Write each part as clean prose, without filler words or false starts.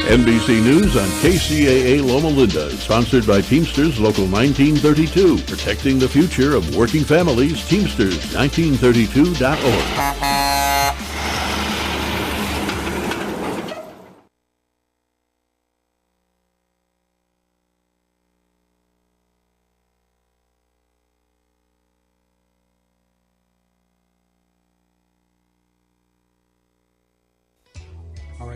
NBC News on KCAA Loma Linda is sponsored by Teamsters Local 1932, protecting the future of working families. Teamsters1932.org.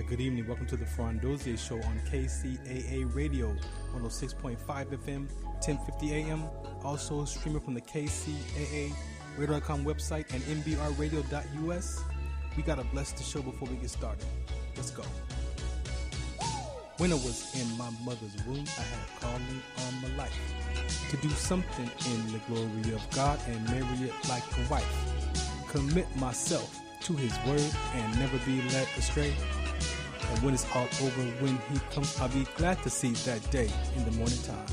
Good evening. Welcome to the Farron Dozier Show on KCAA Radio, 106.5 FM, 1050 AM. Also streaming from the KCAA Radio.com website and nbrradio.us. We got to bless the show before we get started. Let's go. When I was in my mother's womb, I had a calling on my life to do something in the glory of God and marry it like a wife. Commit myself to his word and never be led astray. And when it's all over, when he comes, I'll be glad to see that day in the morning time.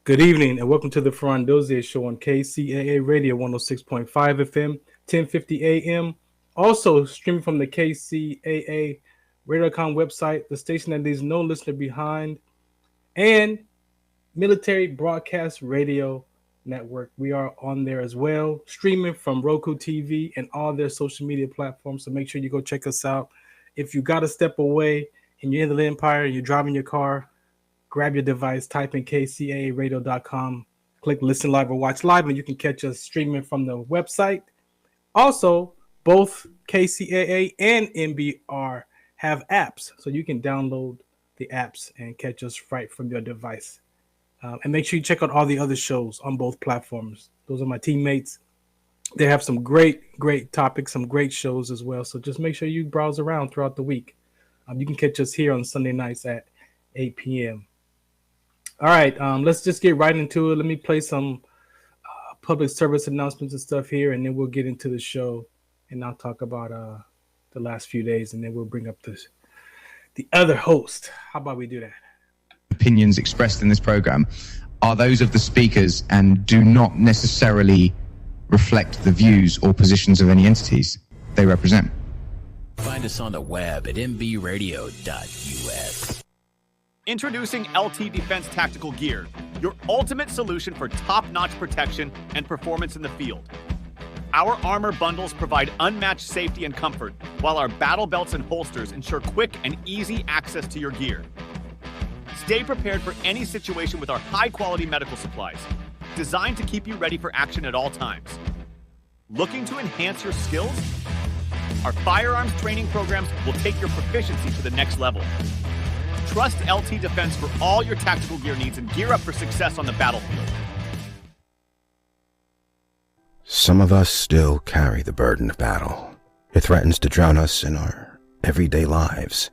Good evening and welcome to the Farron Dozier Show on KCAA Radio 106.5 FM, 1050 AM. Also streaming from the KCAA Radio.com website, the station that leaves no listener behind, and Military Broadcast Radio Network. We are on there as well, streaming from Roku TV and all their social media platforms. So make sure you go check us out. If you got to step away and you're in the Empire and you're driving your car, grab your device, type in kcaaradio.com, click listen live or watch live, and you can catch us streaming from the website. Also, both KCAA and NBR have apps, so you can download the apps and catch us right from your device. And make sure you check out all the other shows on both platforms. Those are my teammates. They have some great topics, some great shows as well. So just make sure you browse around throughout the week. You can catch us here on Sunday nights at 8 p.m. All right, let's just get right into it. Let me play some public service announcements and stuff here, and then we'll get into the show. And I'll talk about the last few days, and then we'll bring up the other host. How about we do that? Opinions expressed in this program are those of the speakers and do not necessarily reflect the views or positions of any entities they represent. Find us on the web at nbradio.us. Introducing LT Defense Tactical Gear, your ultimate solution for top-notch protection and performance in the field. Our armor bundles provide unmatched safety and comfort, while our battle belts and holsters ensure quick and easy access to your gear. Stay prepared for any situation with our high-quality medical supplies, designed to keep you ready for action at all times. Looking to enhance your skills? Our firearms training programs will take your proficiency to the next level. Trust LT Defense for all your tactical gear needs and gear up for success on the battlefield. Some of us still carry the burden of battle. It threatens to drown us in our everyday lives.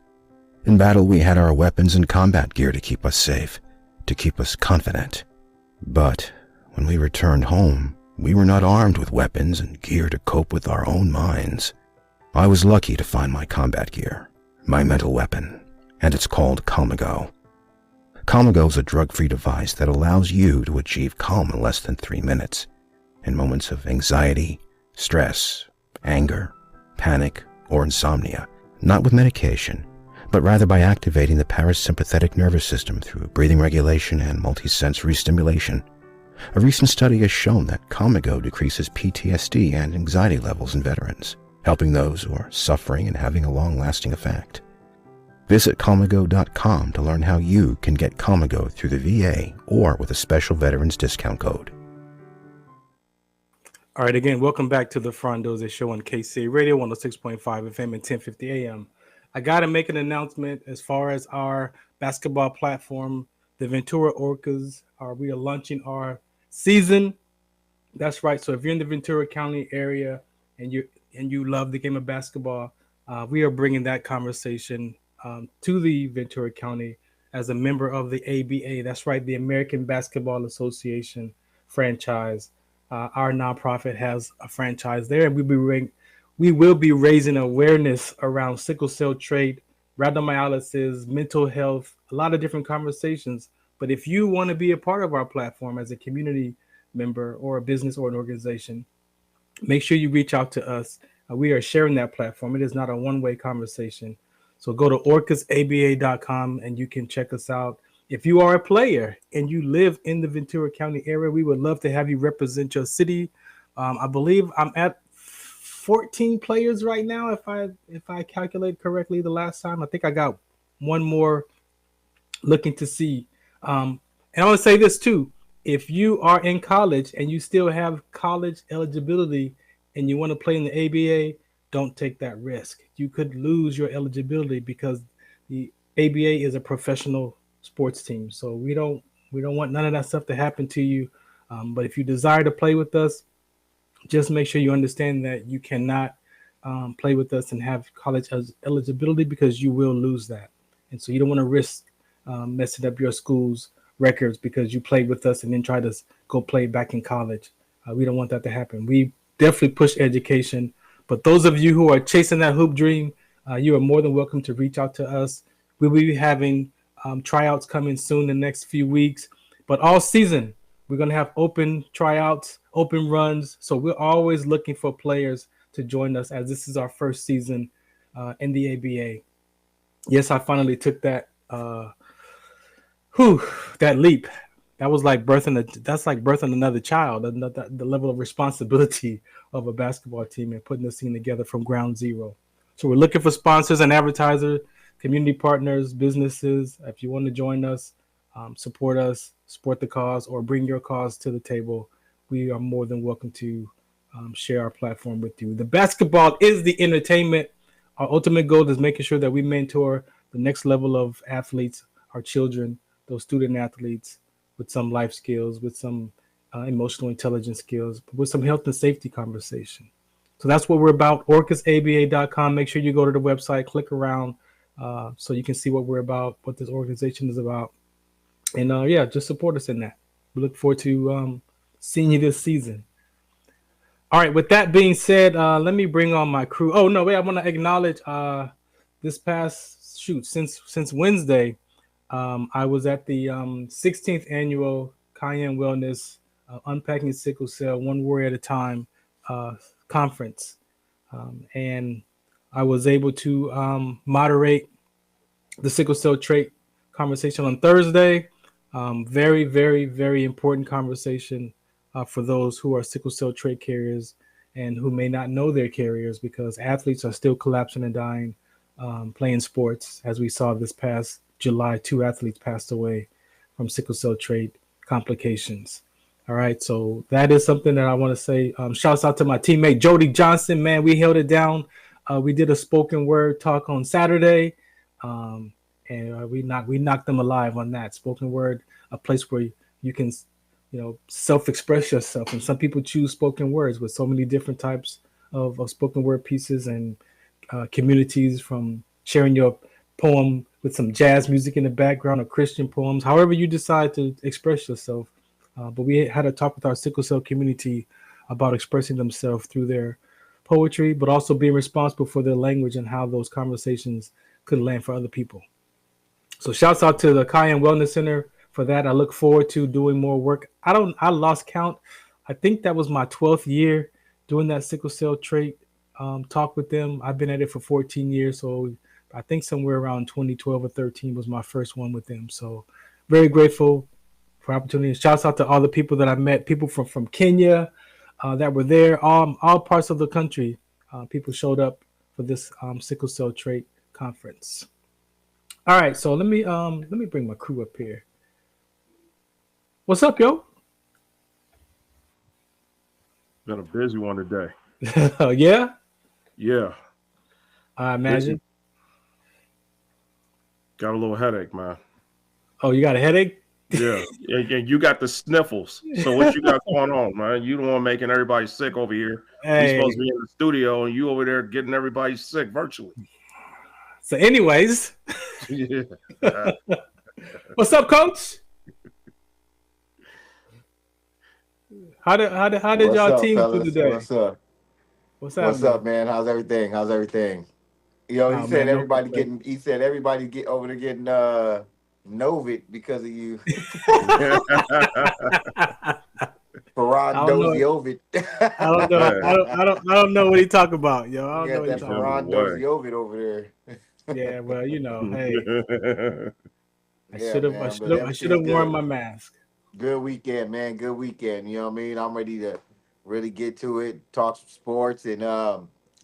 In battle, we had our weapons and combat gear to keep us safe, to keep us confident. But when we returned home, we were not armed with weapons and gear to cope with our own minds. I was lucky to find my combat gear, my mental weapon, and it's called Calmago. Calmago is a drug-free device that allows you to achieve calm in less than 3 minutes in moments of anxiety, stress, anger, panic, or insomnia, not with medication, but rather by activating the parasympathetic nervous system through breathing regulation and multisensory stimulation. A recent study has shown that Calmago decreases PTSD and anxiety levels in veterans, helping those who are suffering and having a long-lasting effect. Visit Calmago.com to learn how you can get Calmago through the VA or with a special veterans discount code. All right, again, welcome back to the Farron Dozier Show on KC Radio 106.5 FM and 1050 AM. I got to make an announcement as far as our basketball platform. The Ventura Orcas we are launching our season. That's right. So if you're in the Ventura County area and you love the game of basketball, we are bringing that conversation to the Ventura County as a member of the ABA. That's right, the American Basketball Association franchise. Our nonprofit has a franchise there, and we will be raising awareness around sickle cell trait, rhabdomyolysis, mental health, a lot of different conversations But if you want to be a part of our platform as a community member or a business or an organization, make sure you reach out to us. We are sharing that platform. It is not a one-way conversation. So go to orcasaba.com and you can check us out. If you are a player and you live in the Ventura County area, we would love to have you represent your city. I believe I'm at 14 players right now, if I calculate correctly the last time. I think I got one more looking to see. And I want to say this too. If you are in college and you still have college eligibility and you want to play in the ABA, don't take that risk. You could lose your eligibility because the ABA is a professional sports team. So we don't want none of that stuff to happen to you. But if you desire to play with us, just make sure you understand that you cannot play with us and have college eligibility because you will lose that. And so you don't want to risk messing up your school's records because you played with us and then try to go play back in college. We don't want that to happen. We definitely push education. But those of you who are chasing that hoop dream, you are more than welcome to reach out to us. We'll be having tryouts coming soon the next few weeks. But all season, we're going to have open tryouts, open runs. So we're always looking for players to join us as this is our first season in the ABA. Yes, I finally took that that leap. That was like birthing another child, the level of responsibility of a basketball team and putting this thing together from ground zero. So we're looking for sponsors and advertisers, community partners, businesses. If you want to join us, support us, support the cause, or bring your cause to the table, we are more than welcome to share our platform with you. The basketball is the entertainment. Our ultimate goal is making sure that we mentor the next level of athletes, our children, those student athletes, with some life skills, with some emotional intelligence skills, with some health and safety conversation. So that's what we're about, orcasaba.com. Make sure you go to the website, click around so you can see what we're about, what this organization is about. And just support us in that. We look forward to seeing you this season. All right, with that being said, let me bring on my crew. Oh, no, wait, I want to acknowledge this past since Wednesday, I was at the 16th annual Cayenne Wellness Unpacking Sickle Cell One Warrior at a Time conference. And I was able to moderate the sickle cell trait conversation on Thursday. Very, very, very important conversation for those who are sickle cell trait carriers and who may not know they're carriers, because athletes are still collapsing and dying playing sports. As we saw this past July, 2 athletes passed away from sickle cell trait complications. All right, so that is something that I want to say. Shouts out to my teammate Jody Johnson, man. We held it down. We did a spoken word talk on Saturday, and we knocked them alive on that spoken word, a place where you can, self-express yourself. And some people choose spoken words with so many different types of spoken word pieces and communities, from sharing your poem with some jazz music in the background or Christian poems, however you decide to express yourself. But we had a talk with our sickle cell community about expressing themselves through their poetry, but also being responsible for their language and how those conversations could land for other people. So shouts out to the Cayenne Wellness Center for that. I look forward to doing more work. I lost count. I think that was my 12th year doing that sickle cell trait talk with them. I've been at it for 14 years. So I think somewhere around 2012 or 13 was my first one with them. So very grateful for opportunity. Shouts out to all the people that I met, people from Kenya that were there, all parts of the country. People showed up for this sickle cell trait conference. All right, so let me bring my crew up here. What's up, yo? Been a busy one today. Yeah? Yeah. I imagine. Got a little headache, man. Oh, you got a headache? Yeah. And you got the sniffles. So what you got going on, man? You the one making everybody sick over here. Hey. You're supposed to be in the studio, and you over there getting everybody sick virtually. So anyways. Yeah. What's up, Coach? How did y'all team do today? What's up? What's up? What's up, man? How's everything? He said everybody get over there getting Novit because of you. I Farron don't know. Dozier. I don't know. I don't know what he talk about, yo. I don't You know got what he that talking Farron about. Dozier over there. Yeah, well, hey, I Yeah, should have man, but everything's worn good. my mask. Good weekend, man. Good weekend. You know what I mean? I'm ready to really get to it, talk some sports, and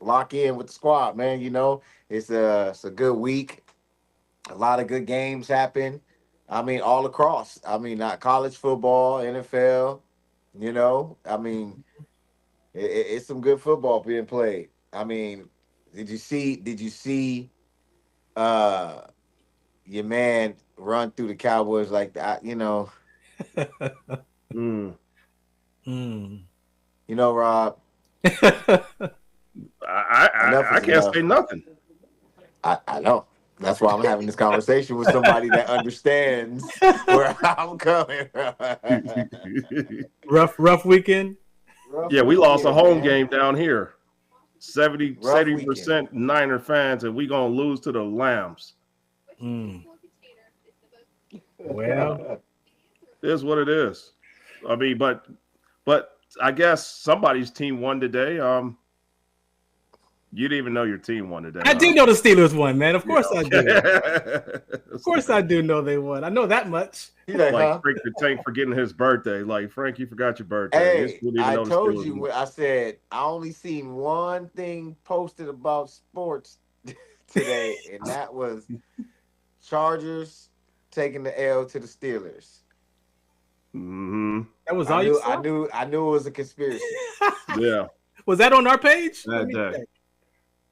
lock in with the squad, man. You know, it's a good week. A lot of good games happen. I mean, all across. I mean, not college football, NFL. You know, I mean, it's some good football being played. I mean, did you see uh your man run through the Cowboys like that? Mm. Rob, enough I is can't say enough. nothing. I know. That's why I'm having this conversation with somebody that understands where I'm coming from. rough weekend. Rough Yeah, we lost a weekend, home man. game down here. Rough weekend. 70% Niner fans, and we gonna lose to the Lambs. Well, It is what it is. I mean, but I guess somebody's team won today. You didn't even know your team won today. I do know the Steelers won, man. Of course Yeah, I do. Of course I do know they won. I know that much. He's like, like huh? Frank the Tank forgetting his birthday. Like, Frank, you forgot your birthday. You Hey, didn't even I know the told Steelers you. won. I said I only seen one thing posted about sports today, and that was Chargers taking the L to the Steelers. Mm-hmm. That was all you saw? I knew it was a conspiracy. Yeah. Was that on our page? Bad day.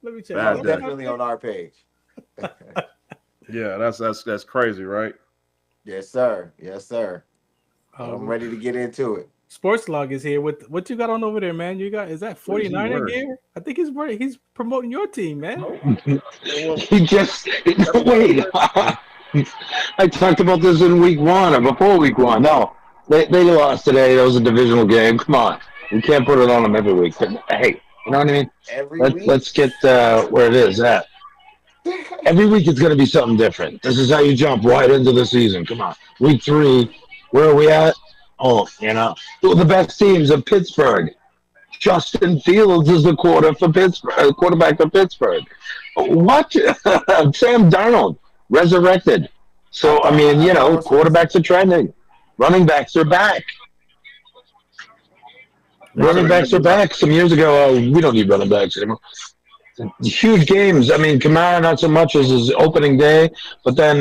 Let me check. Bad That was day. definitely on our page. Yeah, that's crazy, right? Yes, sir. Yes, sir. I'm ready to get into it. Sports Log is here with what you got on over there, man. Is that 49er gear? I think he's promoting your team, man. He just wait. I talked about this in week 1 or before week 1. No, they lost today. That was a divisional game. Come on, we can't put it on them every week. But, hey, you know what I mean? Let's get where it is at. Every week it's going to be something different. This is how you jump right into the season. Come on, week 3. Where are we at? Oh, the best teams of Pittsburgh. Justin Fields is the quarterback for Pittsburgh. What? Sam Darnold resurrected. So I mean, quarterbacks are trending. Running backs are back. Running backs are back. Some years ago, we don't need running backs anymore. Huge games. I mean, Kamara not so much as his opening day, but then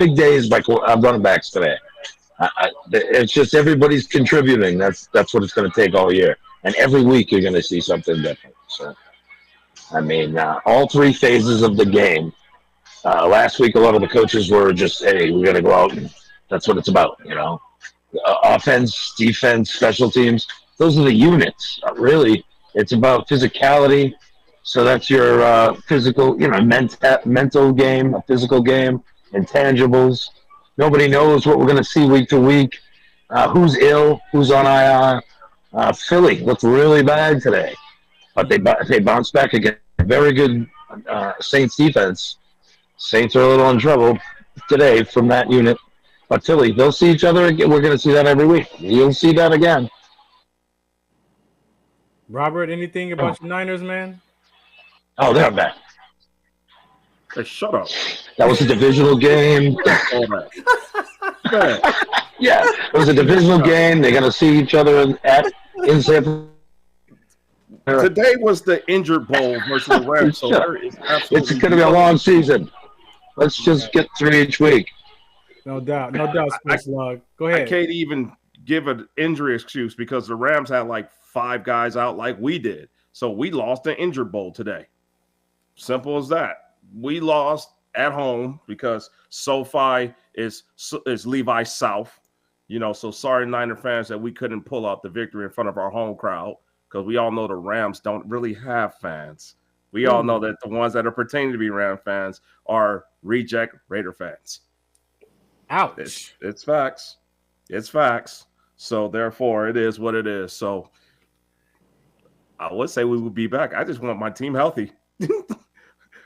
big days by running backs today. It's just everybody's contributing. That's what it's going to take all year, and every week you're going to see something different. So, I mean, all 3 phases of the game. Last week, a lot of the coaches were just, "Hey, we're going to go out, and that's what it's about." Offense, defense, special teams. Those are the units. Really, it's about physicality. So that's your physical, mental game, a physical game, intangibles. Nobody knows what we're going to see week to week. Who's ill? Who's on IR? Philly looked really bad today, but they bounced back again. Very good Saints defense. Saints are a little in trouble today from that unit. But Philly, they'll see each other again. We're going to see that every week. You'll see that again. Robert, anything about your Niners, man? Oh, they're back. Hey, shut up. That was a divisional game. Yeah, it was a divisional game. They're going to see each other in San Francisco. Today was the injured bowl versus the Rams, so there is absolutely it's going to be a long season. Let's just get through each week. No doubt, Sports Log. Go ahead. I can't even give an injury excuse because the Rams had like 5 guys out like we did. So we lost the injured bowl today. Simple as that. We lost at home because SoFi is Levi South. So sorry, Niner fans, that we couldn't pull out the victory in front of our home crowd because we all know the Rams don't really have fans. We all know that the ones that are pretending to be Ram fans are reject Raider fans. Ouch. It's facts. It's facts. So therefore, it is what it is. So I would say we would be back. I just want my team healthy.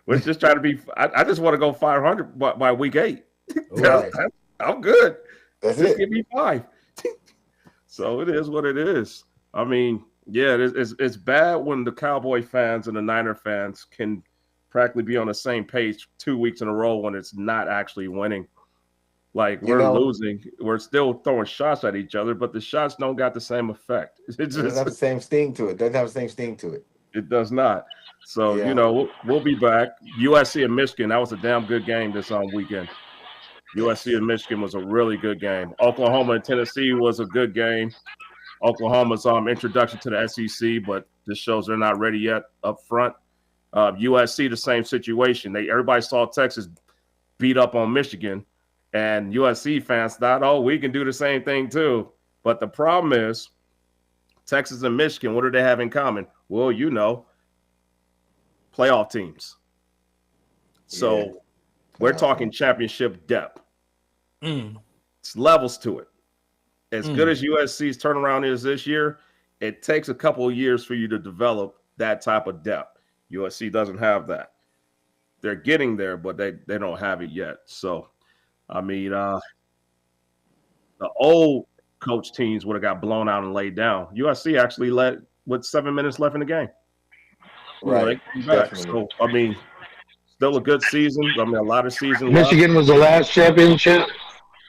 We're just trying to be. I just want to go 500 by week 8. Right. I'm good. That's Just it. give me 5. So it is what it is. I mean, yeah, it's bad when the Cowboy fans and the Niner fans can practically be on the same page 2 weeks in a row when it's not actually winning. Like we're losing, we're still throwing shots at each other, but the shots don't got the same effect. It doesn't have the same sting to it. It does not. So we'll be back. USC and Michigan. That was a damn good game this weekend. USC and Michigan was a really good game. Oklahoma and Tennessee was a good game. Oklahoma's introduction to the SEC, but this shows they're not ready yet up front. USC, the same situation. Everybody saw Texas beat up on Michigan, and USC fans thought, oh, we can do the same thing too. But the problem is Texas and Michigan, what do they have in common? Well, playoff teams. So we're talking championship depth. It's levels to it. As good as USC's turnaround is this year, it takes a couple of years for you to develop that type of depth. USC doesn't have that. They're getting there, but they don't have it yet. So, I mean, the old coach teams would have got blown out and laid down. USC actually led with 7 minutes left in the game. Right. So, I mean, still a good season. I mean, a lot of season Michigan left. was the last championship.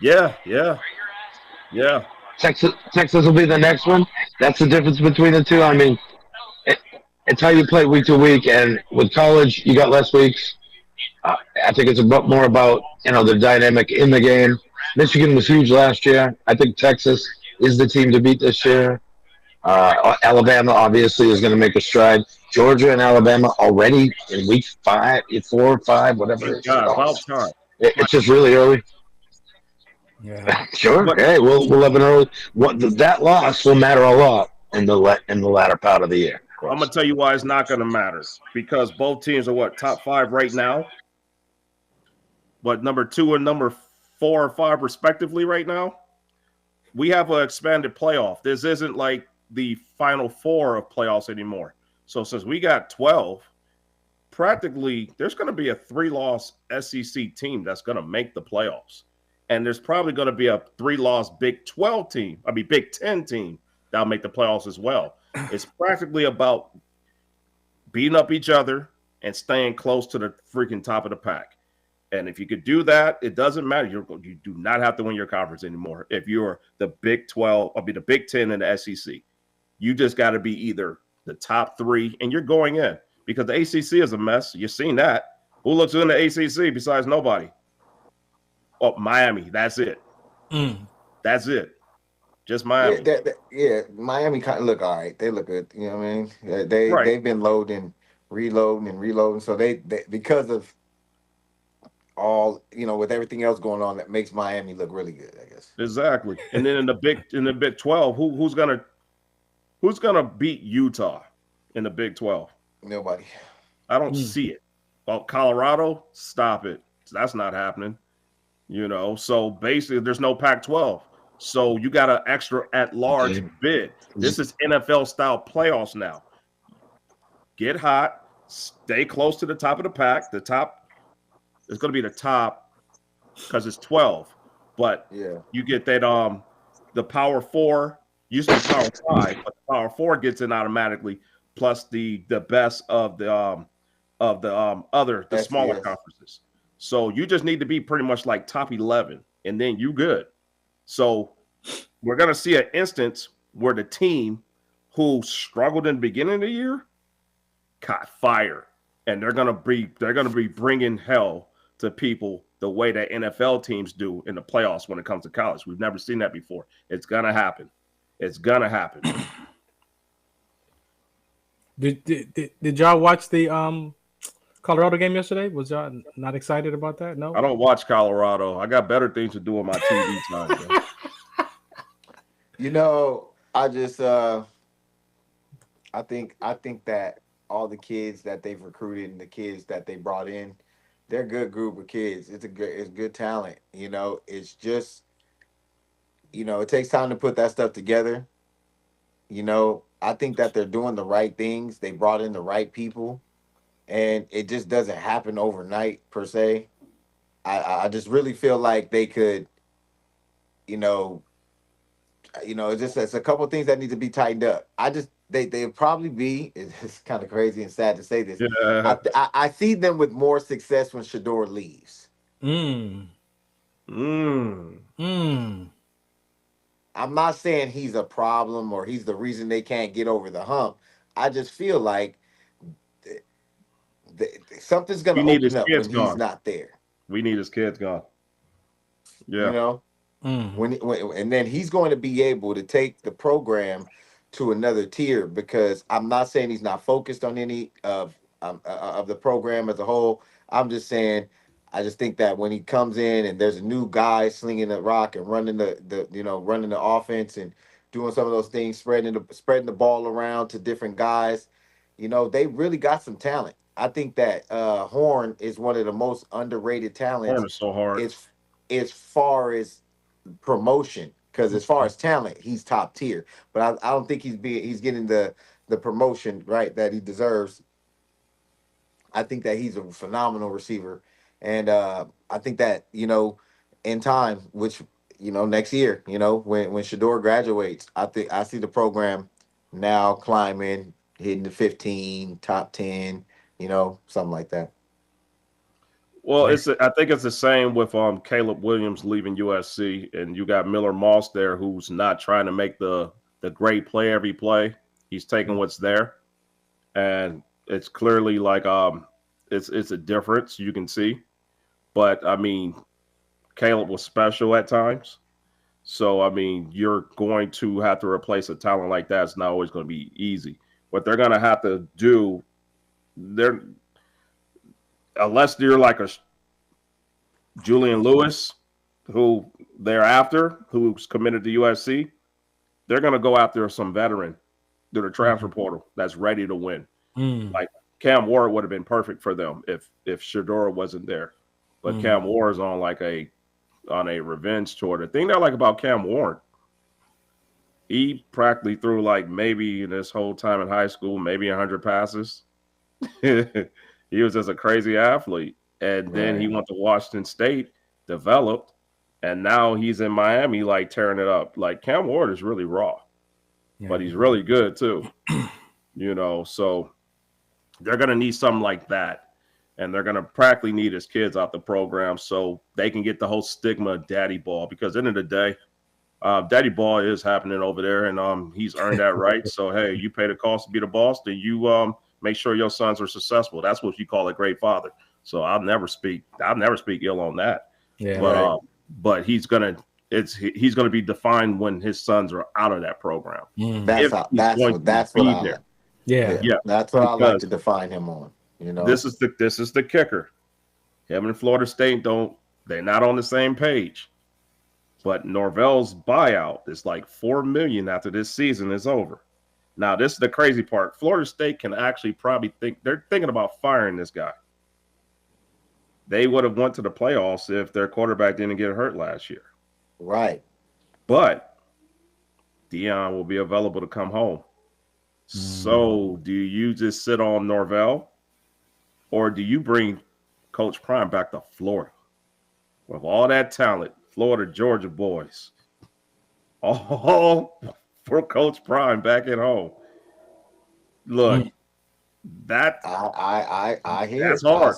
Yeah. Texas will be the next one. That's the difference between the two. I mean, it's how you play week to week, and with college, you got less weeks. I think it's more about the dynamic in the game. Michigan was huge last year. I think Texas is the team to beat this year. Alabama obviously is going to make a stride. Georgia and Alabama already in week 5, 4, 5, whatever it is. About time. It's just really early. Yeah, sure. Hey, we'll have an early. That loss will matter a lot in the latter part of the year. I'm gonna tell you why it's not gonna matter, because both teams are top 5 right now, but number 2 and number 4 or 5 respectively right now. We have an expanded playoff. This isn't like the final 4 of playoffs anymore. So since we got 12, practically there's going to be a 3-loss SEC team that's going to make the playoffs. And there's probably going to be a 3-loss Big 10 team that'll make the playoffs as well. It's practically about beating up each other and staying close to the freaking top of the pack. And if you could do that, it doesn't matter. You do not have to win your conference anymore. If you're the Big 12, the Big 10 and the SEC, you just got to be either the top 3 and you're going in, because the ACC is a mess. You've seen that. Who looks in the ACC besides nobody? Oh, Miami. That's it. That's it. Just Miami. Miami kind of look all right. They look good. You know what I mean? They've been loading, reloading. So they because of all, with everything else going on, that makes Miami look really good, I guess. Exactly. And then in the Big 12, who's gonna beat Utah in the Big 12? Nobody. I don't see it. Well, Colorado, stop it. That's not happening. So basically there's no Pac-12. So you got an extra at-large bid. This is NFL-style playoffs now. Get hot, stay close to the top of the pack. The top is going to be the top because it's 12. But you get that the Power 4, usually Power 5, but the Power 4 gets in automatically, plus the best of the smaller conferences. So you just need to be pretty much like top 11, and then you good. So we're going to see an instance where the team who struggled in the beginning of the year caught fire, and they're going to be bringing hell to people the way that NFL teams do in the playoffs when it comes to college. We've never seen that before. It's going to happen. It's going to happen. Did y'all watch the Colorado game yesterday? Was y'all not excited about that? No, I don't watch Colorado. I got better things to do on my TV time. I just I think that all the kids that they've recruited and the kids that they brought in, they're a good group of kids. It's good talent. It's just it takes time to put that stuff together. I think that they're doing the right things. They brought in the right people. and it just doesn't happen overnight per se. I just really feel like they could, you know, it's a couple of things that need to be tightened up. They'll probably be. It's kind of crazy and sad to say this. Yeah. I see them with more success when Shador leaves. Mm. Mm. Mm. I'm not saying he's a problem or he's the reason they can't get over the hump. I just feel like something's going We to need open his up kids when he's gone. not there. We need his kids gone. Yeah. You know, and then he's going to be able to take the program to another tier, because I'm not saying he's not focused on any of the program as a whole. I'm just saying, I just think that when he comes in and there's a new guy slinging the rock and running running the offense and doing some of those things, spreading the ball around to different guys, they really got some talent. I think that Horn is one of the most underrated talents. Horn is so hard. As far as promotion, because as far as talent, he's top tier. But I don't think he's getting the promotion right that he deserves. I think that he's a phenomenal receiver, and I think that in time, which next year, when Shador graduates, I see the program now climbing, hitting the 15, top 10, something like that. Well, I think it's the same with Caleb Williams leaving USC, and you got Miller Moss there, who's not trying to make the great play every play. He's taking what's there, and it's clearly like it's a difference you can see. But I mean, Caleb was special at times, so I mean, you're going to have to replace a talent like that. It's not always going to be easy. What they're going to have to do, unless you're like a Julian Lewis, who they're after, who's committed to USC, they're going to go after some veteran through the transfer portal that's ready to win. Like Cam Ward would have been perfect for them if Shador wasn't there. But Cam Ward is on a revenge tour. The thing that I like about Cam Ward, he practically threw like maybe in this whole time in high school, maybe 100 passes. He was just a crazy athlete. And then he went to Washington State, developed, and now he's in Miami, like tearing it up. Like Cam Ward is really raw, but he's really good too. So they're going to need something like that. And they're going to practically need his kids out the program so they can get the whole stigma of daddy ball. Because at the end of the day, daddy ball is happening over there, and he's earned that right. So, hey, you pay the cost to be the boss, then you make sure your sons are successful. That's what you call a great father. So I'll never speak ill on that. Yeah. But he's gonna be defined when his sons are out of that program. That's what I like. Yeah. That's what I like to define him on. This is the kicker. Him and Florida State they're not on the same page. But Norvell's buyout is like $4 million after this season is over. Now, this is the crazy part. Florida State can actually probably they're thinking about firing this guy. They would have went to the playoffs if their quarterback didn't get hurt last year. Right. But Deion will be available to come home. So do you just sit on Norvell, or do you bring Coach Prime back to Florida with all that talent, Florida, Georgia boys, all for Coach Prime back at home? Look, that I hear that's it. hard.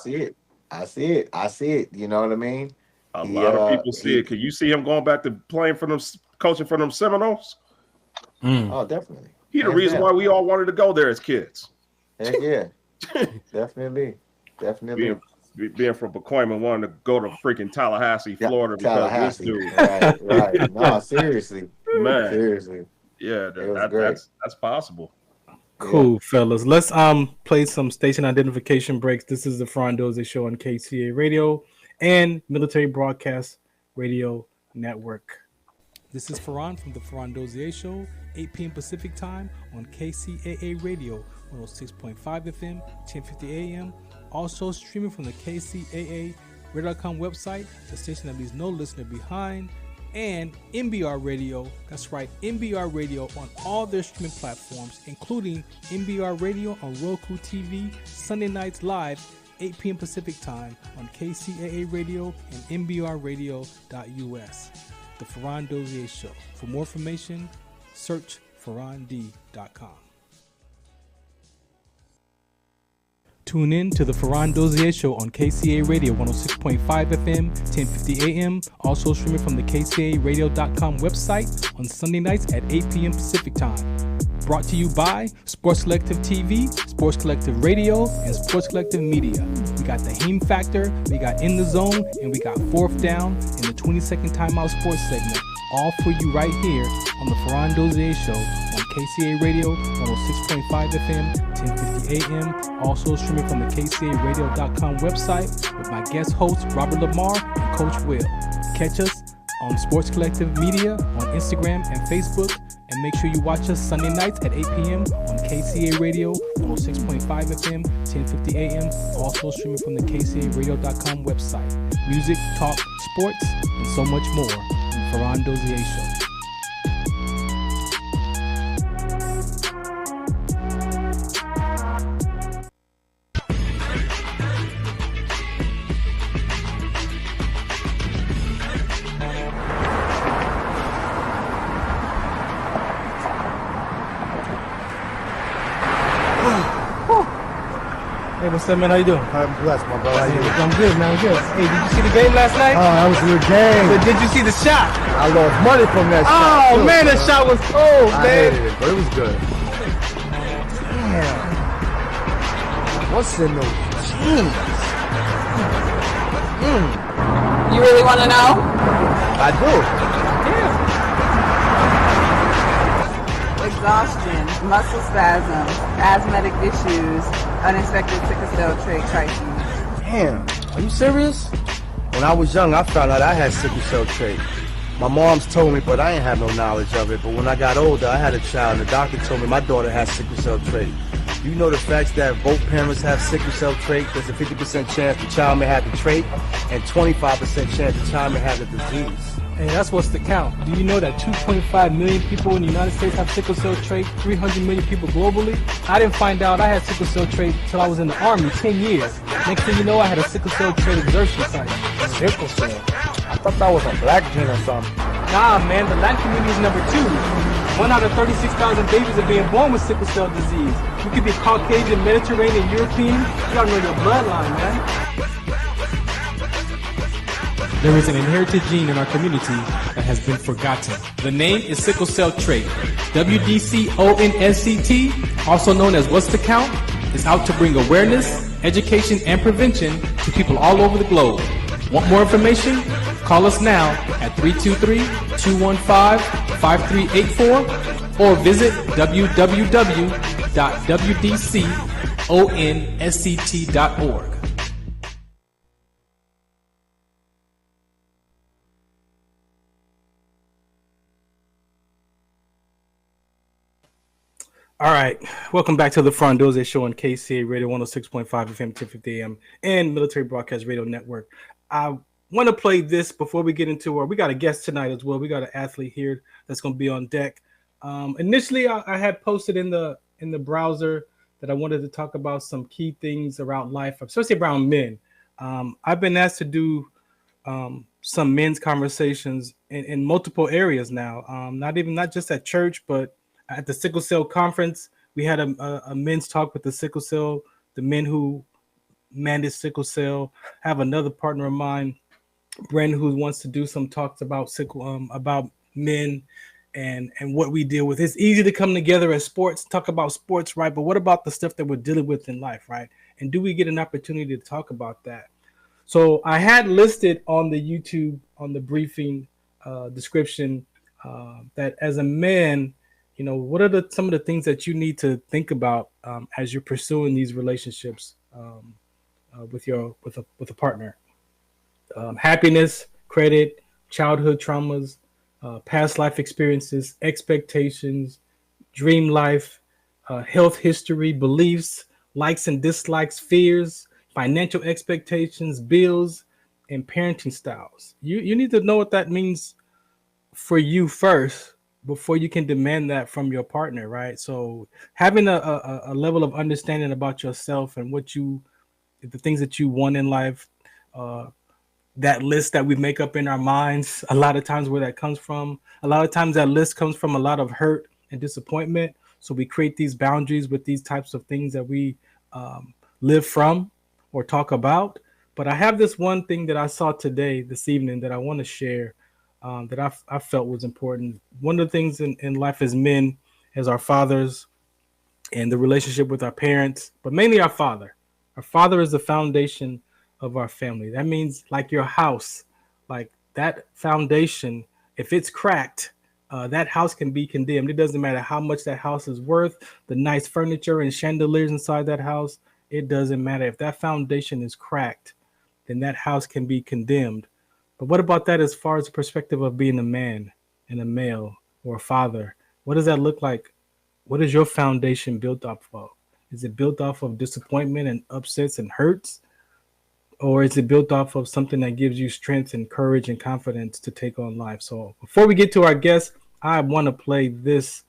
I see it. You know what I mean? A lot of people see it. Can you see him going back to playing for them, coaching for them Seminoles? Oh, definitely. He's the reason why we all wanted to go there as kids. Heck yeah. Definitely. Being from Pacoima, wanting to go to freaking Tallahassee, Florida, because this dude. Right. No, seriously. Man. Seriously. Yeah, that's possible. Cool, fellas. Let's play some station identification breaks. This is the Farron Dozier Show on KCAA Radio and Military Broadcast Radio Network. This is Farron from the Farron Dozier Show, 8 p.m. Pacific Time on KCAA Radio, 106.5 FM, 1050 AM. Also streaming from the KCAA Radio.com website, the station that leaves no listener behind. and MBR Radio. That's right, MBR Radio on all their streaming platforms, including MBR Radio on Roku TV, Sunday nights live, 8 p.m. Pacific time on KCAA Radio and MBRradio.us. The Farron Dozier Show. For more information, search farrond.com. Tune in to the Farron Dozier Show on KCAA Radio 106.5 FM, 1050 AM. Also streaming from the KCAAradio.com website on Sunday nights at 8 p.m. Pacific time. Brought to you by Sports Collective TV, Sports Collective Radio, and Sports Collective Media. We got the Heme Factor, we got In the Zone, and we got Fourth Down in the 20-second timeout sports segment. All for you right here on the Farron Dozier Show on KCAA Radio 106.5 FM, 1050 AM. Also streaming from the KCAAradio.com website with my guest hosts Robert Lamar and Coach Will. Catch us on Sports Collective Media on Instagram and Facebook. And make sure you watch us Sunday nights at 8 p.m. on KCA Radio 106.5 FM, 1050 AM. Also streaming from the KCARadio.com website. Music, talk, sports, and so much more. The Farron Dozier Show. Hey, what's up, man? How you doing? I'm blessed, my brother. How you doing? I'm good, man. I'm good. Hey, did you see the game last night? Oh, that was a good game. But did you see the shot? I lost money from that shot. Oh, man, that shot was cold, I man. hated it, but it was good. Damn. What's in those jeans? You really want to know? I do. Exhaustion, muscle spasms, asthmatic issues, unexpected sickle cell trait crises. Damn. Are you serious? When I was young, I found out I had sickle cell trait. My mom's told me, but I ain't have no knowledge of it. But when I got older, I had a child, and the doctor told me my daughter has sickle cell trait. You know the facts that both parents have sickle cell trait? There's a 50% chance the child may have the trait, and 25% chance the child may have the disease. Hey, that's what's the count. Do you know that 2.5 million people in the United States have sickle cell trait? 300 million people globally? I didn't find out I had sickle cell trait until I was in the Army 10 years. Next thing you know, I had a sickle cell trait exertion site. Sickle cell? I thought that was a black gene or something. Nah, man, the Latin community is number 2. 1 out of 36,000 babies are being born with sickle cell disease. You could be Caucasian, Mediterranean, European. You gotta know your bloodline, man. There is an inherited gene in our community that has been forgotten. The name is sickle cell trait. WDCONSCT, also known as What's the Count, is out to bring awareness, education, and prevention to people all over the globe. Want more information? Call us now at 323-215-5384 or visit www.wdconsct.org. All right, welcome back to the Farron Dozier Show on KCA Radio 106.5 FM, 1050 AM, and Military Broadcast Radio Network. I want to play this before we get into we got a guest tonight as well. We got an athlete here that's going to be on deck. Initially, I had posted in the browser that I wanted to talk about some key things around life, especially around men. I've been asked to do some men's conversations in multiple areas now, not just at church, but at the sickle cell conference. We had a men's talk with the sickle cell, the men who manage sickle cell. I have another partner of mine, Bren, who wants to do some talks about about men and what we deal with. It's easy to come together as sports, talk about sports, right? But what about the stuff that we're dealing with in life, right? And do we get an opportunity to talk about that? So I had listed on the YouTube, on the briefing description, that as a man, you know, what are some of the things that you need to think about as you're pursuing these relationships with a partner? Happiness, credit, childhood traumas, past life experiences, expectations, dream life, health history, beliefs, likes and dislikes, fears, financial expectations, bills, and parenting styles. You need to know what that means for you first before you can demand that from your partner, right? So having a level of understanding about yourself and the things that you want in life, that list that we make up in our minds, a lot of times where that comes from, a lot of times that list comes from a lot of hurt and disappointment. So we create these boundaries with these types of things that we live from or talk about. But I have this one thing that I saw this evening, that I want to share, that I felt was important. One of the things in life as men, as our fathers, and the relationship with our parents, but mainly our father. Our father is the foundation of our family. That means like your house, like that foundation, if it's cracked, that house can be condemned. It doesn't matter how much that house is worth, the nice furniture and chandeliers inside that house. It doesn't matter. If that foundation is cracked, then that house can be condemned. But what about that as far as the perspective of being a man and a male or a father? What does that look like? What is your foundation built off of? Is it built off of disappointment and upsets and hurts? Or is it built off of something that gives you strength and courage and confidence to take on life? So before we get to our guest, I want to play this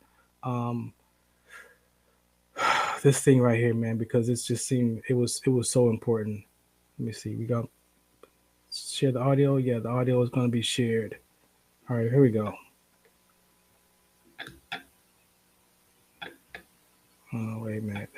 this thing right here, man, because it just seemed it was so important. Let me see. We got share the audio. Yeah, the audio is going to be shared. All right, here we go. Oh, wait a minute.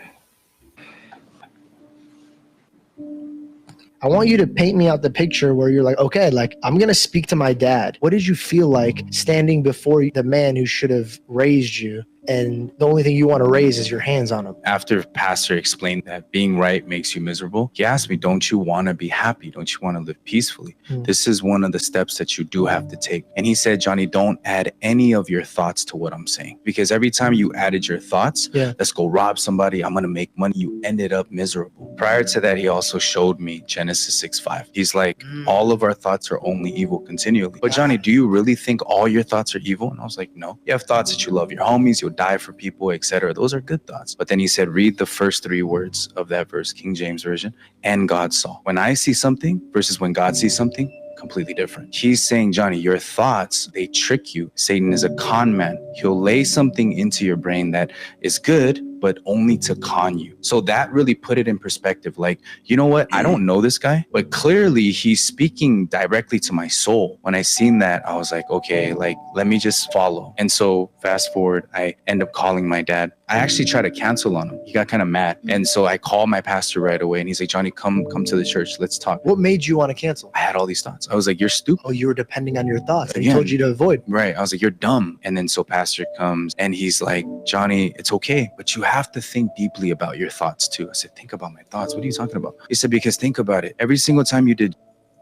I want you to paint me out the picture where you're like, okay, like I'm going to speak to my dad. What did you feel like standing before the man who should have raised you, and the only thing you want to raise is your hands on him? After Pastor explained that being right makes you miserable, he asked me, don't you want to be happy? Don't you want to live peacefully? This is one of the steps that you do have to take. And he said, Johnny, don't add any of your thoughts to what I'm saying. Because every time you added your thoughts, let's go rob somebody, I'm going to make money, you ended up miserable. Prior to that, he also showed me Genesis 6:5. He's like, all of our thoughts are only evil continually. But Johnny, do you really think all your thoughts are evil? And I was like, no. You have thoughts that you love your homies, you'll die for people, etc. Those are good thoughts. But then he said, read the first 3 words of that verse, King James Version, and God saw. When I see something versus when God sees something, completely different. He's saying, Johnny, your thoughts, they trick you. Satan is a con man. He'll lay something into your brain that is good, but only to con you. So that really put it in perspective. Like, you know what? I don't know this guy, but clearly he's speaking directly to my soul. When I seen that, I was like, okay, like, let me just follow. And so fast forward, I end up calling my dad. I actually tried to cancel on him. He got kind of mad. And so I called my pastor right away and he's like, Johnny, come to the church. Let's talk. What made you want to cancel? I had all these thoughts. I was like, you're stupid. Oh, you were depending on your thoughts that he told you to avoid. Right. I was like, you're dumb. And then so pastor comes and he's like, Johnny, it's okay, but you have to think deeply about your thoughts too. I said, think about my thoughts. What are you talking about? He said, because think about it. Every single time you did,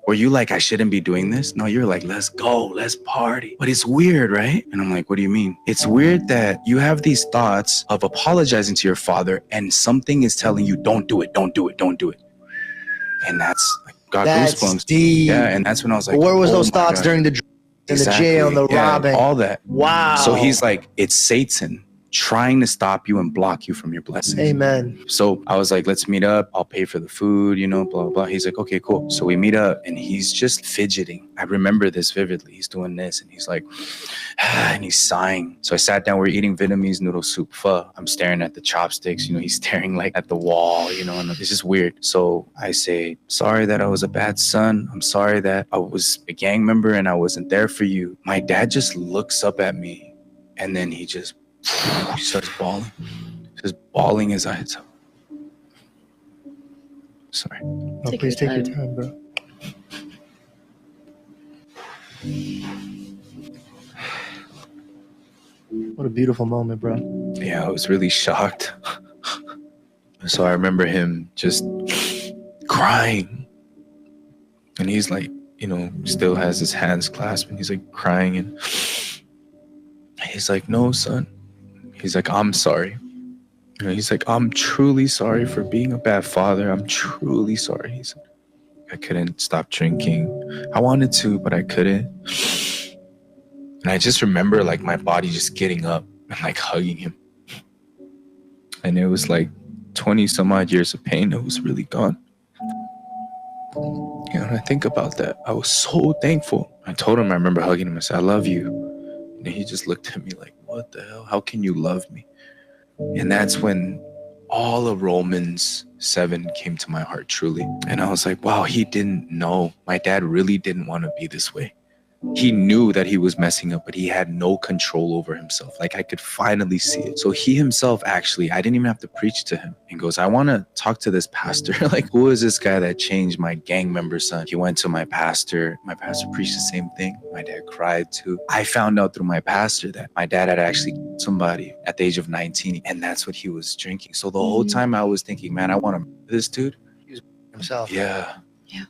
were you like, I shouldn't be doing this? No, you're like, let's go, let's party. But it's weird, right? And I'm like, what do you mean? It's weird that you have these thoughts of apologizing to your father and something is telling you, don't do it, don't do it, don't do it. And that's like, got goosebumps. Deep. Yeah, and that's when I was like, where was those thoughts during the jail and the robbing? All that. Wow. So he's like, it's Satan trying to stop you and block you from your blessings. Amen. So I was like, let's meet up. I'll pay for the food, you know, blah, blah, blah. He's like, okay, cool. So we meet up and he's just fidgeting. I remember this vividly. He's doing this and he's like, and he's sighing. So I sat down, we're eating Vietnamese noodle soup, pho. I'm staring at the chopsticks, you know, he's staring like at the wall, you know, and it's just weird. So I say, sorry that I was a bad son. I'm sorry that I was a gang member and I wasn't there for you. My dad just looks up at me and then he starts bawling, just bawling his eyes out. Sorry. Oh, please take your time, bro. What a beautiful moment, bro. Yeah, I was really shocked. So I remember him just crying. And he's like, you know, still has his hands clasped and he's like crying. And he's like, no, son. He's like, I'm sorry. You know, he's like, I'm truly sorry for being a bad father. I'm truly sorry. He said, I couldn't stop drinking. I wanted to, but I couldn't. And I just remember like my body just getting up and like hugging him. And it was like 20 some odd years of pain that was really gone. You know, and I think about that. I was so thankful. I told him, I remember hugging him. I said, I love you. And he just looked at me like, what the hell? How can you love me? And that's when all of Romans 7 came to my heart truly. And I was like, wow, he didn't know. My dad really didn't want to be this way. He knew that he was messing up, but he had no control over himself. Like, I could finally see it. So he himself, actually, I didn't even have to preach to him, and goes, I want to talk to this pastor. Like, who is this guy that changed my gang member's son? He went to my pastor. My pastor preached the same thing. My dad cried too. I found out through my pastor that my dad had actually killed somebody at the age of 19, and that's what he was drinking. So the whole time I was thinking, man, I want to murder this dude. He was himself. Yeah.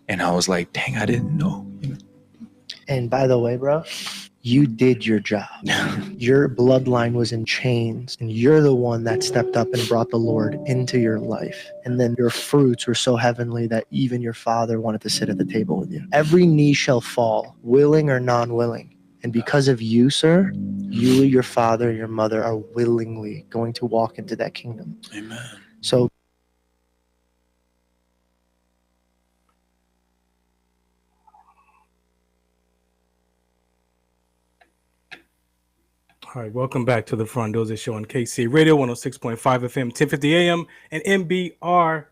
And I was like, dang, I didn't know. And by the way, bro, you did your job. Your bloodline was in chains, and you're the one that stepped up and brought the Lord into your life. And then your fruits were so heavenly that even your father wanted to sit at the table with you. Every knee shall fall, willing or non-willing. And because of you, sir, you, your father, your mother are willingly going to walk into that kingdom. Amen. So all right, welcome back to the Farron Dozier Show on KC Radio 106.5 FM, 1050 AM, and MBR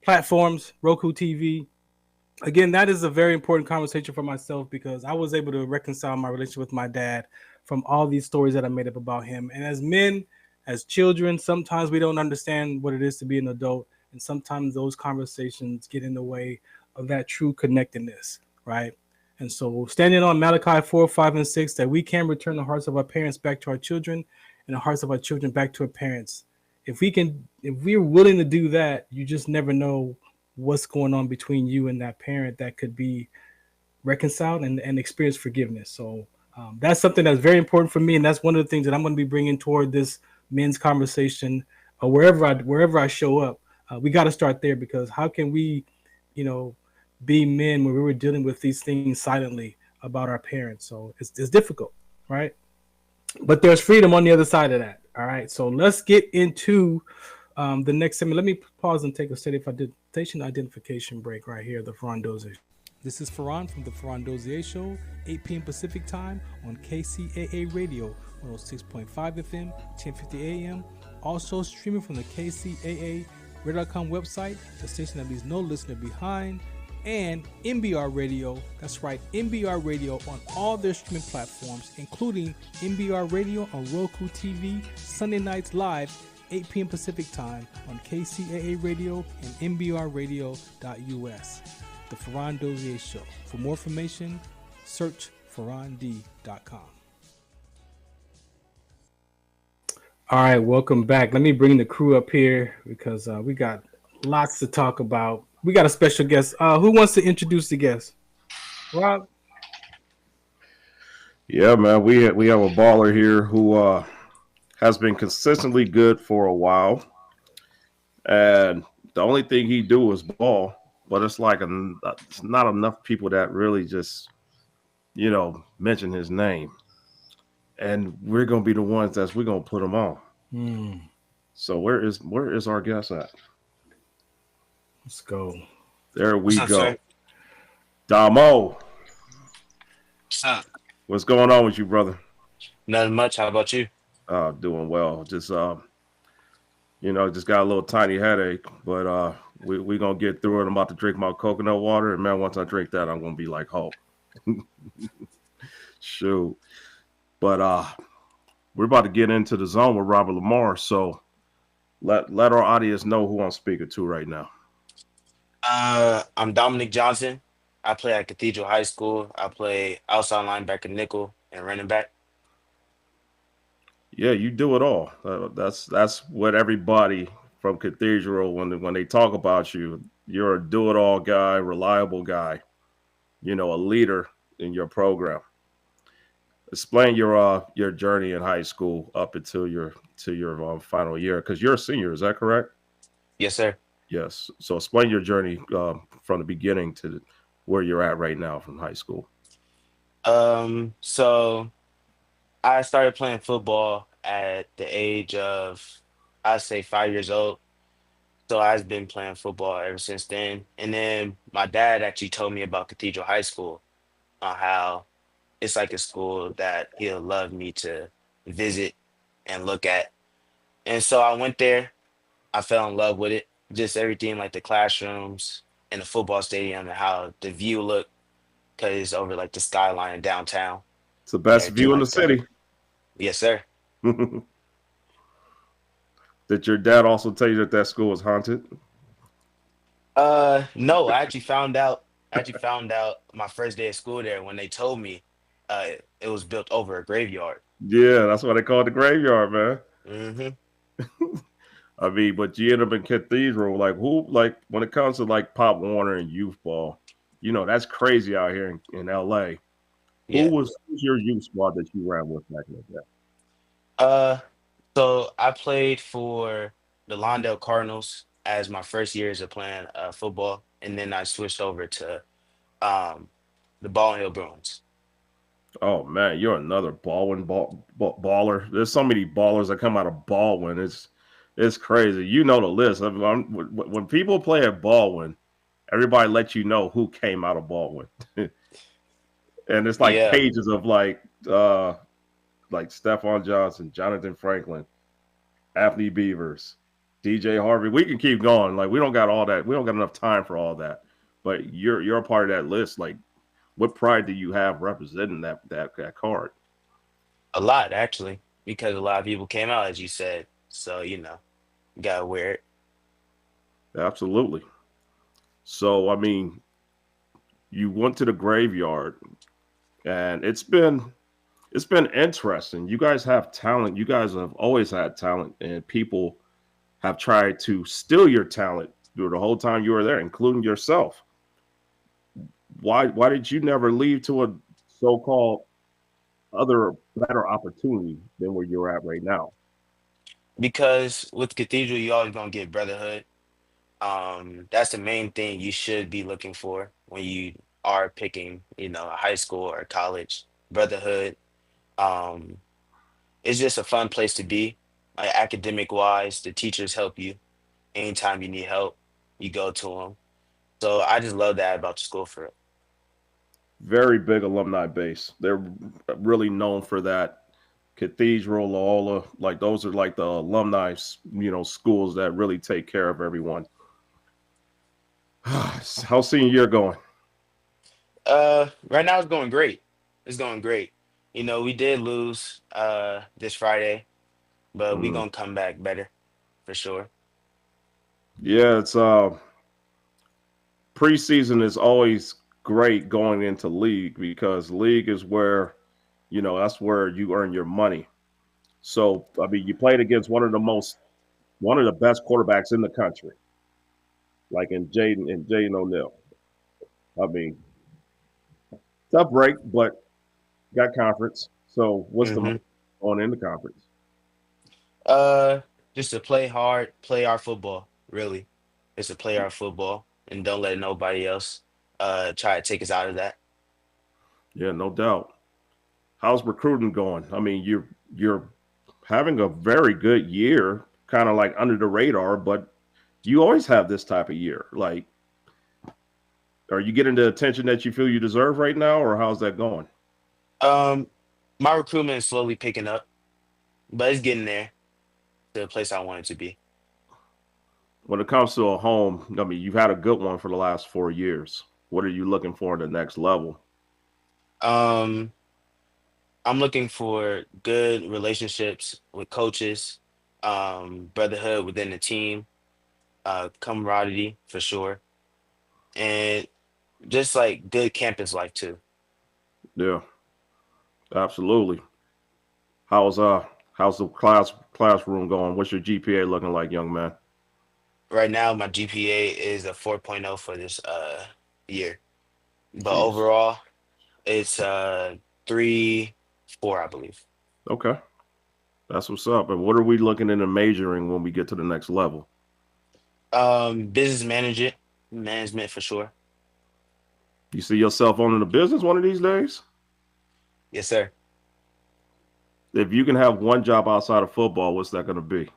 platforms, Roku TV. Again, that is a very important conversation for myself because I was able to reconcile my relationship with my dad from all these stories that I made up about him. And as men, as children, sometimes we don't understand what it is to be an adult. And sometimes those conversations get in the way of that true connectedness, right? And so standing on Malachi 4, 5, and 6, that we can return the hearts of our parents back to our children and the hearts of our children back to our parents. If we're willing to do that, you just never know what's going on between you and that parent that could be reconciled and experience forgiveness. So that's something that's very important for me. And that's one of the things that I'm going to be bringing toward this men's conversation wherever I show up. We got to start there because how can we, be men when we were dealing with these things silently about our parents? So it's difficult, right? But there's freedom on the other side of that. All right. So let's get into the next segment. Let me pause and take a station identification break right here. The Farron Dozier. This is Farron from the Farron Dozier Show, 8 p.m. Pacific time on KCAA Radio, 106.5 FM, 1050 AM. Also streaming from the KCAA Radio.com website, the station that leaves no listener behind. And MBR Radio, that's right, MBR Radio on all their streaming platforms, including MBR Radio on Roku TV, Sunday nights live, 8 p.m. Pacific time on KCAA Radio and MBRradio.us. The Farron Dozier Show. For more information, search farrond.com. All right, welcome back. Let me bring the crew up here because we got lots to talk about. We got a special guest. Who wants to introduce the guest? Rob? Yeah, man. We have a baller here who has been consistently good for a while. And the only thing he do is ball. But it's like it's not enough people that really just, mention his name. And we're going to be the ones we're going to put him on. So where is our guest at? Let's go. There we What's go. up, sir? Damo. What's up? What's going on with you, brother? Nothing much. How about you? Doing well. Just just got a little tiny headache, but we gonna get through it. I'm about to drink my coconut water, and man, once I drink that, I'm gonna be like Hulk. Shoot. But we're about to get into the zone with Robert Lamar. So let our audience know who I'm speaking to right now. I'm Dominic Johnson. I play at Cathedral High School. I play outside linebacker, nickel, and running back. Yeah, you do it all. That's what everybody from Cathedral, when they talk about you, you're a do-it-all guy, reliable guy, a leader in your program. Explain your journey in high school up until your final year, because you're a senior. Is that correct? Yes, sir. Yes. So explain your journey from the beginning to where you're at right now from high school. So I started playing football at the age of, I'd say, 5 years old. So I've been playing football ever since then. And then my dad actually told me about Cathedral High School, on how it's like a school that he'll love me to visit and look at. And so I went there. I fell in love with it. Just everything like the classrooms and the football stadium and how the view looked because it's over like the skyline downtown It's the and best everything view in the like that. city. Yes, sir. Did your dad also tell you that that school is haunted? No, I actually found out my first day of school there when they told me it was built over a graveyard. Yeah, that's why they call it the graveyard, man. Hmm. I mean, but you end up in Cathedral. Like, who, like, when it comes to like Pop Warner and youth ball, you know, that's crazy out here in LA. Yeah. Who's your youth squad that you ran with back in the day? Uh, so I played for the Lawndale Cardinals as my first years of playing football, and then I switched over to um the Ball Hill Bruins. Oh man, you're another baller. There's so many ballers that come out of Baldwin. It's crazy. You know the list. When people play at Baldwin, everybody lets you know who came out of Baldwin, and it's like Yeah, pages of like Stephon Johnson, Jonathan Franklin, Anthony Beavers, DJ Harvey. We can keep going. Like we don't got all that. We don't got enough time for all that. But you're a part of that list. Like, what pride do you have representing that card? a lot actually, because a lot of people came out as you said. So you gotta wear it. Absolutely. So I mean, you went to the graveyard, and it's been interesting. You guys have talent. You guys have always had talent, and people have tried to steal your talent through the whole time you were there, including yourself. Why did you never leave to a so-called other better opportunity than where you're at right now? Because with Cathedral, you always gonna get brotherhood. That's the main thing you should be looking for when you are picking, a high school or college. Brotherhood. Um, it's just a fun place to be. Like academic wise, the teachers help you anytime you need help. You go to them. So I just love that about the school for it. Very big alumni base. They're really known for that. Cathedral, Loyola, like those are like the alumni, schools that really take care of everyone. How's senior year going? Right now it's going great. It's going great. We did lose this Friday, but we Mm. gonna come back better for sure. Yeah, it's preseason is always great going into league because league is where that's where you earn your money. So I mean, you played against one of the best quarterbacks in the country, like in Jaden O'Neal. I mean, tough break, but got conference. So what's the Hmm. on in the conference? Uh, just to play hard, play our football. Really, just to play our football and don't let nobody else try to take us out of that. Yeah, no doubt. How's recruiting going? I mean, you're having a very good year, kind of like under the radar, but you always have this type of year. Like, are you getting the attention that you feel you deserve right now, or how's that going? Um, my recruitment is slowly picking up, but it's getting there to the place I want it to be. When it comes to a home, I mean, you've had a good one for the last 4 years. What are you looking for in the next level? Um, I'm looking for good relationships with coaches, brotherhood within the team, camaraderie for sure, and just like good campus life too. Yeah, absolutely. How's how's the classroom going? What's your GPA looking like, young man? Right now, my GPA is a 4.0 for this year, but Jeez. overall, it's 3.4, I believe. Okay, that's what's up. And what are we looking into majoring when we get to the next level? Business management for sure. You see yourself owning a business one of these days? Yes, sir. If you can have one job outside of football, what's that going to be?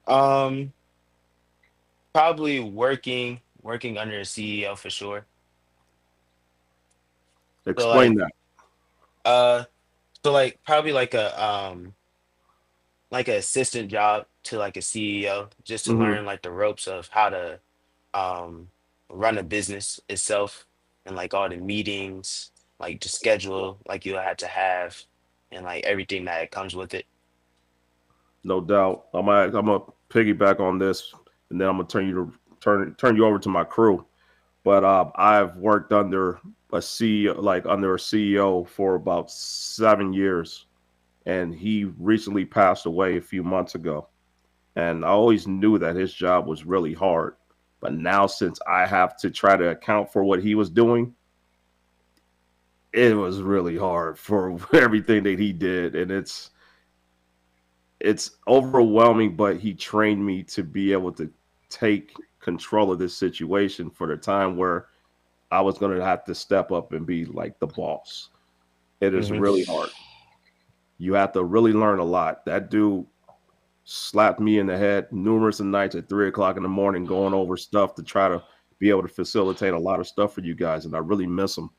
Um, Probably working under a CEO for sure. So Explain like that. Uh, so like probably like a assistant job to like a CEO, just to Hmm. learn like the ropes of how to um run a business itself, and like all the meetings, like the schedule like you had to have, and like everything that comes with it. No doubt. I'm gonna piggyback on this, and then I'm gonna turn you over to my crew. But I've worked under a CEO, like under a CEO, for about 7 years, and he recently passed away a few months ago. And I always knew that his job was really hard. But now, since I have to try to account for what he was doing, it was really hard for everything that he did, and it's overwhelming. But he trained me to be able to take control of this situation for the time where I was going to have to step up and be like the boss. It is Hmm. really hard. You have to really learn a lot. That dude slapped me in the head numerous nights at 3 o'clock in the morning, going over stuff to try to be able to facilitate a lot of stuff for you guys. And I really miss him.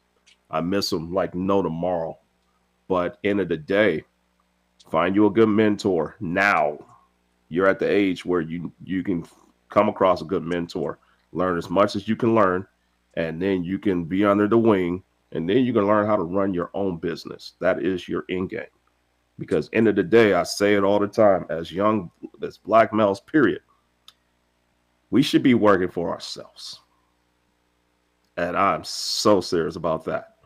I miss him like no tomorrow. But end of the day, find you a good mentor now. You're at the age where you can come across a good mentor, learn as much as you can learn, and then you can be under the wing, and then you can learn how to run your own business. That is your end game. Because end of the day, I say it all the time, as black males, period, we should be working for ourselves. And I'm so serious about that.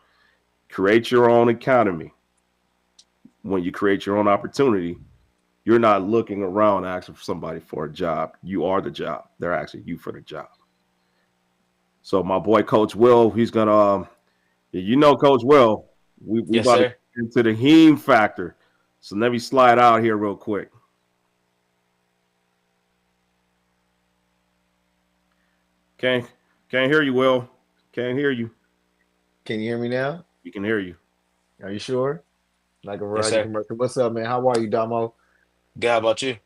Create your own economy. When you create your own opportunity, you're not looking around asking for somebody for a job. You are the job. They're asking you for the job. So my boy Coach Will, he's gonna Coach Will, we Yes, about to sir. get into the heme factor. So let me slide out here real quick. Can't can't hear you, Will. Can't hear you. Can you hear me now? We can hear you. Are you sure? Like a Yes, Verizon sir. commercial. What's up, man? How are you, Damo? Good. How about you?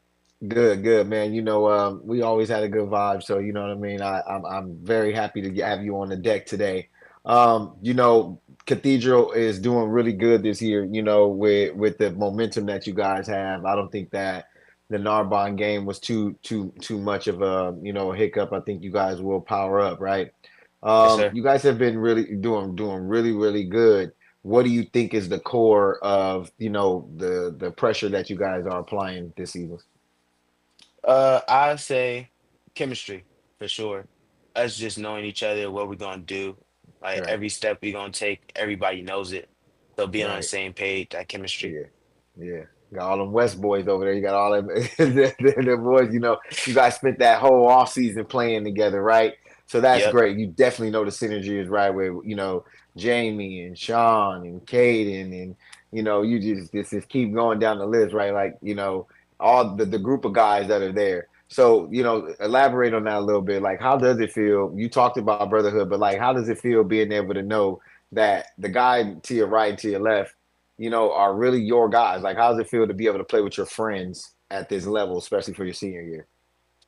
Good, good, man. We always had a good vibe, so you know what I mean. I'm very happy to have you on the deck today. Cathedral is doing really good this year. With the momentum that you guys have, I don't think that the Narbonne game was too much of a hiccup. I think you guys will power up, right? Yes, sir. You guys have been really doing really good. What do you think is the core of the pressure that you guys are applying this season? I say chemistry for sure. Us just knowing each other, what we're gonna do, like Right. every step we're gonna take, everybody knows it. So being on the Right. same page, that chemistry. Yeah. Yeah. Got all them West boys over there. You got all them the boys, you guys spent that whole off season playing together, right? So that's Yep. great. You definitely know the synergy is right with, Jamie and Sean and Caden and you just keep going down the list, right? Like, all the group of guys that are there. So, elaborate on that a little bit. Like, how does it feel? You talked about brotherhood, but like, how does it feel being able to know that the guy to your right and to your left are really your guys? Like, how does it feel to be able to play with your friends at this level, especially for your senior year?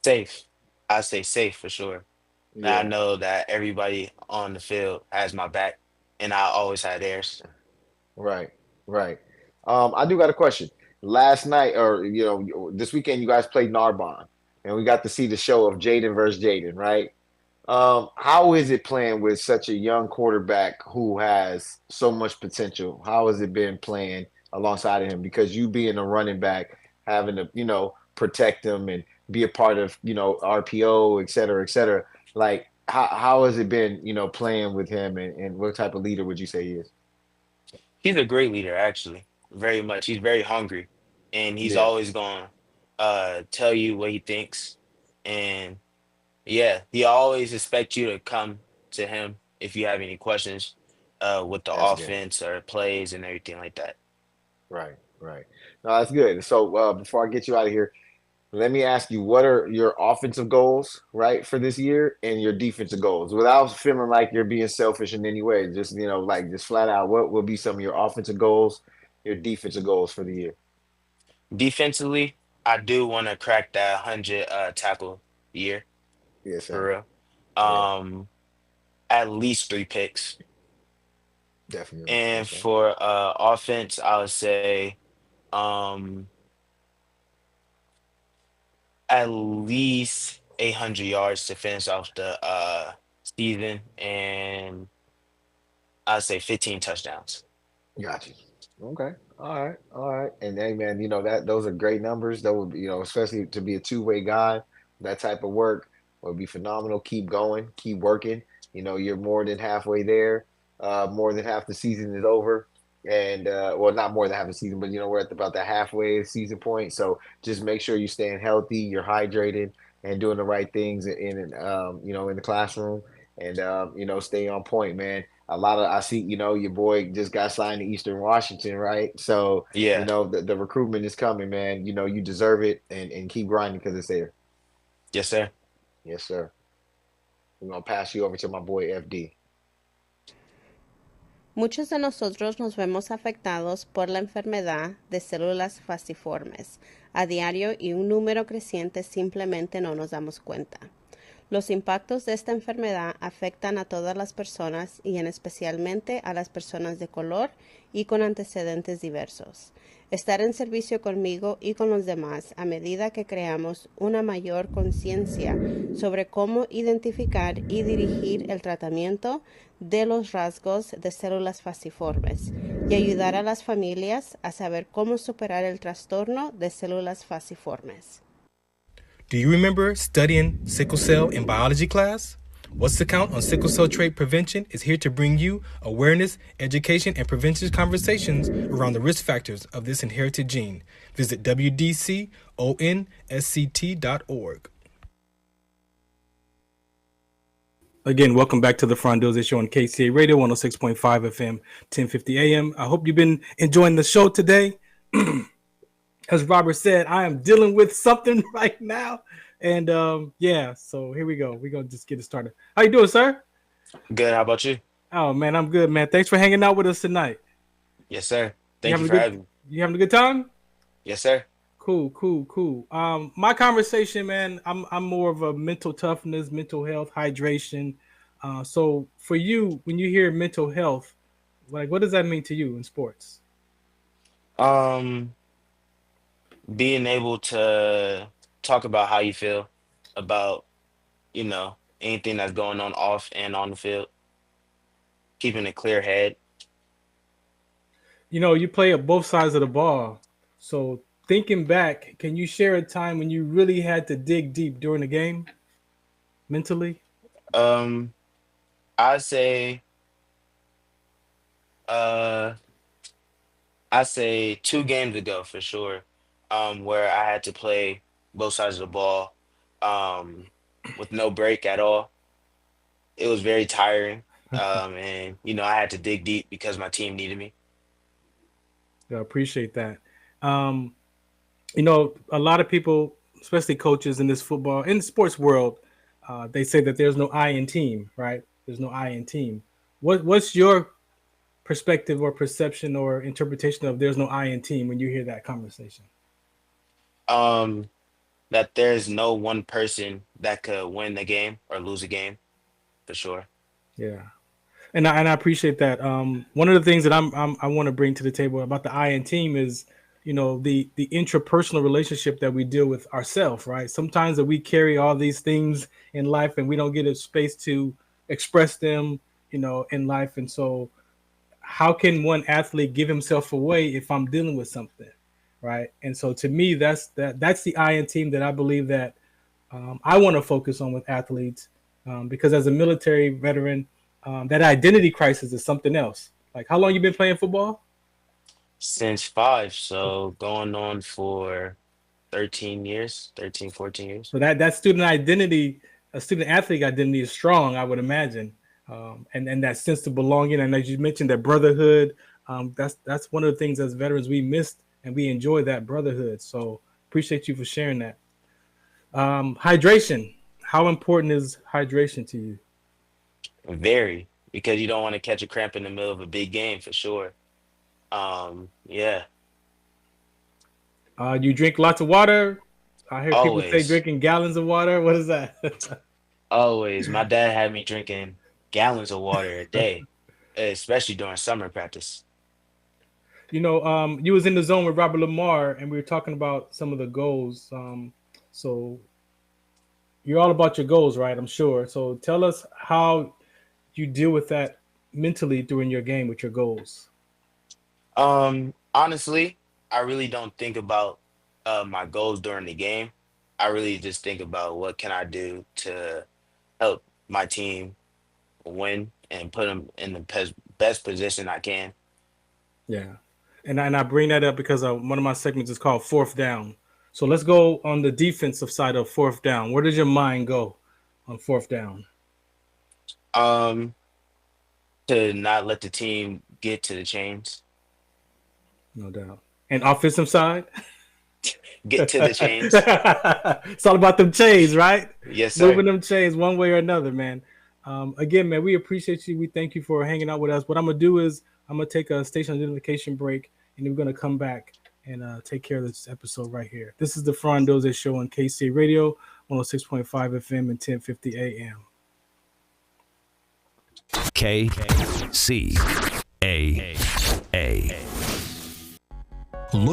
Safe. I say safe for sure. And I Yeah, know that everybody on the field has my back, and I always had theirs. right, right. I do got a question. Last night, or this weekend, you guys played Narbonne, and we got to see the show of Jaden versus Jaden, right? How is it playing with such a young quarterback who has so much potential? How has it been playing alongside of him? Because you being a running back, having to, protect him and be a part of, RPO, et cetera, et cetera. Like, how has it been, playing with him, and what type of leader would you say he is? He's a great leader, actually. Very much. He's very hungry, and he's Yeah, always going to tell you what he thinks. And yeah, he always expects you to come to him if you have any questions with the that's good. offense or plays and everything like that. Right, right. No, that's good. So before I get you out of here, let me ask you, what are your offensive goals, right, for this year, and your defensive goals? Without feeling like you're being selfish in any way, just like just flat out, what will be some of your offensive goals, your defensive goals for the year? Defensively, I do want to crack that 100 tackle year Yes, for sir. real. Yeah. Um, at least 3 picks. Definitely. And Okay. for offense, I would say um, at least 800 yards to finish off the season, and I'd say 15 touchdowns. Got you. Okay. All right. All right. And hey, man, that those are great numbers. That would, especially to be a two-way guy, that type of work would be phenomenal. Keep going, keep working. You're more than halfway there. More than half the season is over. And well, not more than half the season, but we're at about the halfway season point. So just make sure you're staying healthy, you're hydrated, and doing the right things in the classroom, and stay on point, man. I see, your boy just got signed to Eastern Washington, right? So, Yeah. the recruitment is coming, man. You deserve it, and keep grinding because it's there. Yes, sir. Yes, sir. We're gonna pass you over to my boy FD. Muchos de nosotros nos vemos afectados por la enfermedad de células falciformes a diario y un número creciente simplemente no nos damos cuenta. Los impactos de esta enfermedad afectan a todas las personas y en especialmente a las personas de color y con antecedentes diversos. Estar en servicio conmigo y con los demás a medida que creamos una mayor conciencia sobre cómo identificar y dirigir el tratamiento de los rasgos de células falciformes y ayudar a las familias a saber cómo superar el trastorno de células falciformes. Do you remember studying sickle cell in biology class? What's the Count on Sickle Cell Trait Prevention is here to bring you awareness, education, and prevention conversations around the risk factors of this inherited gene. Visit wdconsct.org. Again, welcome back to the Farron Dozier Show on KCA Radio 106.5 FM, 1050 AM. I hope you've been enjoying the show today. As Robert said, I am dealing with something right now. And so here we go. We're going to just get it started. How you doing, sir? Good. How about you? Oh, man, I'm good, man. Thanks for hanging out with us tonight. Yes, sir. Thank you for having me. You having a good time? Yes, sir. Cool. My conversation, man, I'm more of a mental toughness, mental health, hydration. So for you, when you hear mental health, like, what does that mean to you in sports? Being able to talk about how you feel about, anything that's going on off and on the field, keeping a clear head. You play at both sides of the ball. So thinking back, can you share a time when you really had to dig deep during the game mentally? I say, I say 2 games ago for sure, where I had to play both sides of the ball, with no break at all. It was very tiring, and I had to dig deep because my team needed me. I appreciate that. A lot of people, especially coaches in this football, in the sports world, they say that there's no I in team, right? There's no I in team. What's your perspective or perception or interpretation of there's no I in team when you hear that conversation? That there's no one person that could win the game or lose a game, for sure. Yeah. And I appreciate that. One of the things that I want to bring to the table about the I in team is, the intrapersonal relationship that we deal with ourselves, right? Sometimes that we carry all these things in life and we don't get a space to express them, in life. And so how can one athlete give himself away if I'm dealing with something, right? And so to me, that's the I in team that I believe that I want to focus on with athletes, because as a military veteran, that identity crisis is something else. Like, how long you been playing football? Since 5, so going on for 13 years, 14 years. So that student identity, a student athlete identity is strong, I would imagine. And that sense of belonging. And as you mentioned, that brotherhood, that's one of the things as veterans we missed, and we enjoy that brotherhood. So appreciate you for sharing that. Hydration. How important is hydration to you? Very, because you don't want to catch a cramp in the middle of a big game for sure. Yeah. You drink lots of water. I hear people say Always. drinking gallons of water. What is that? Always. My dad had me drinking gallons of water a day. especially during summer practice. You know, you was in the zone with Robert Lamar, and we were talking about some of the goals. So you're all about your goals, right? I'm sure. So tell us how you deal with that mentally during your game with your goals. Honestly, I really don't think about my goals during the game. I really just think about what can I do to help my team win and put them in the best position I can. Yeah, and I bring that up because one of my segments is called Fourth Down. So let's go on the defensive side of fourth down. Where does your mind go on fourth down? Um, to not let the team get to the chains. No doubt. And offensive side? Get to the chains. It's all about them chains, right? Yes, sir. Moving them chains one way or another, man. Again, man, we appreciate you. We thank you for hanging out with us. What I'm going to do is I'm going to take a station identification break, and then we're going to come back and take care of this episode right here. This is the Farron Dozier Show on KCA Radio, 106.5 FM and 1050 AM. KCAA.